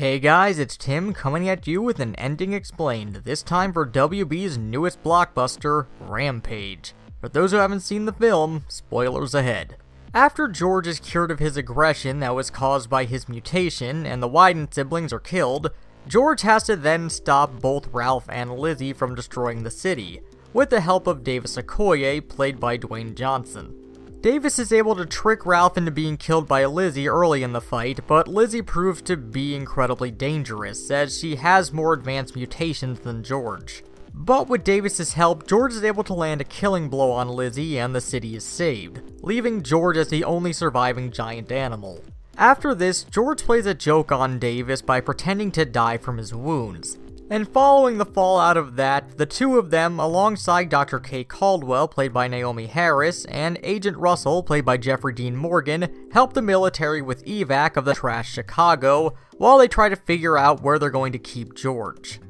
Hey guys, it's Tim coming at you with an ending explained, this time for WB's newest blockbuster, Rampage. For those who haven't seen the film, spoilers ahead. After George is cured of his aggression that was caused by his mutation and the Wyden siblings are killed, George has to then stop both Ralph and Lizzie from destroying the city, with the help of Davis Okoye, played by Dwayne Johnson. Davis is able to trick Ralph into being killed by Lizzie early in the fight, but Lizzie proves to be incredibly dangerous, as she has more advanced mutations than George. But with Davis's help, George is able to land a killing blow on Lizzie and the city is saved, leaving George as the only surviving giant animal. After this, George plays a joke on Davis by pretending to die from his wounds. And following the fallout of that, the two of them, alongside Dr. Kay Caldwell, played by Naomi Harris, and Agent Russell, played by Jeffrey Dean Morgan, help the military with evac of the trashed Chicago, while they try to figure out where they're going to keep George.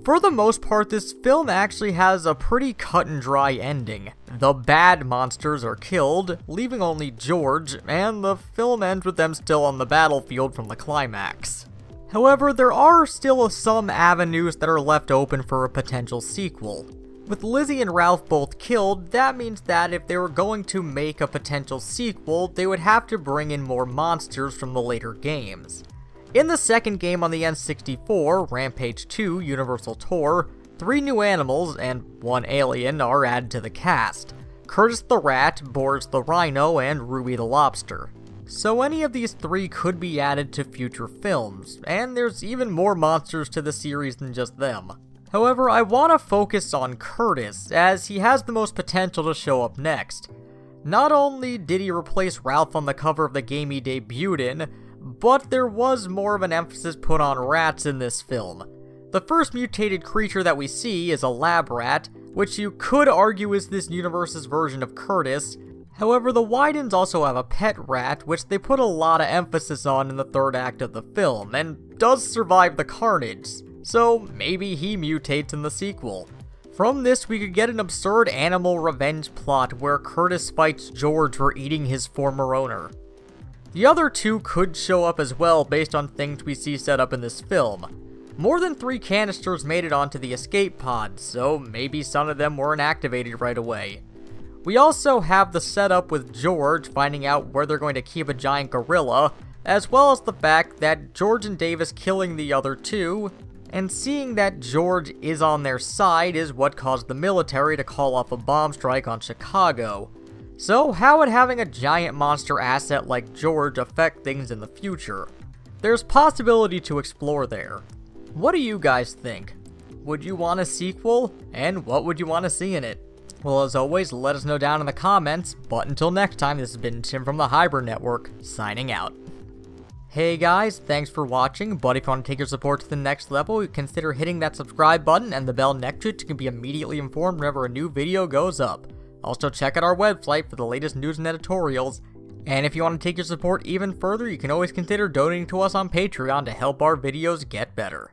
For the most part, this film actually has a pretty cut and dry ending. The bad monsters are killed, leaving only George, and the film ends with them still on the battlefield from the climax. However, there are still some avenues that are left open for a potential sequel. With Lizzie and Ralph both killed, that means that if they were going to make a potential sequel, they would have to bring in more monsters from the later games. In the second game on the N64, Rampage 2 Universal Tour, 3 new animals and 1 alien are added to the cast: Curtis the Rat, Boris the Rhino, and Ruby the Lobster. So any of these 3 could be added to future films, and there's even more monsters to the series than just them. However, I want to focus on Curtis, as he has the most potential to show up next. Not only did he replace Ralph on the cover of the game he debuted in, but there was more of an emphasis put on rats in this film. The first mutated creature that we see is a lab rat, which you could argue is this universe's version of Curtis. However, the Wydens also have a pet rat, which they put a lot of emphasis on in the third act of the film, and does survive the carnage, so maybe he mutates in the sequel. From this, we could get an absurd animal revenge plot where Curtis fights George for eating his former owner. The other 2 could show up as well based on things we see set up in this film. More than 3 canisters made it onto the escape pod, so maybe some of them weren't activated right away. We also have the setup with George finding out where they're going to keep a giant gorilla, as well as the fact that George and Davis killing the other 2, and seeing that George is on their side is what caused the military to call off a bomb strike on Chicago. So how would having a giant monster asset like George affect things in the future? There's possibility to explore there. What do you guys think? Would you want a sequel? And what would you want to see in it? Well, as always, let us know down in the comments, but until next time, this has been Tim from the Hybrid Network, signing out. Hey guys, thanks for watching, but if you want to take your support to the next level, consider hitting that subscribe button and the bell next to it to be immediately informed whenever a new video goes up. Also, check out our website for the latest news and editorials, and if you want to take your support even further, you can always consider donating to us on Patreon to help our videos get better.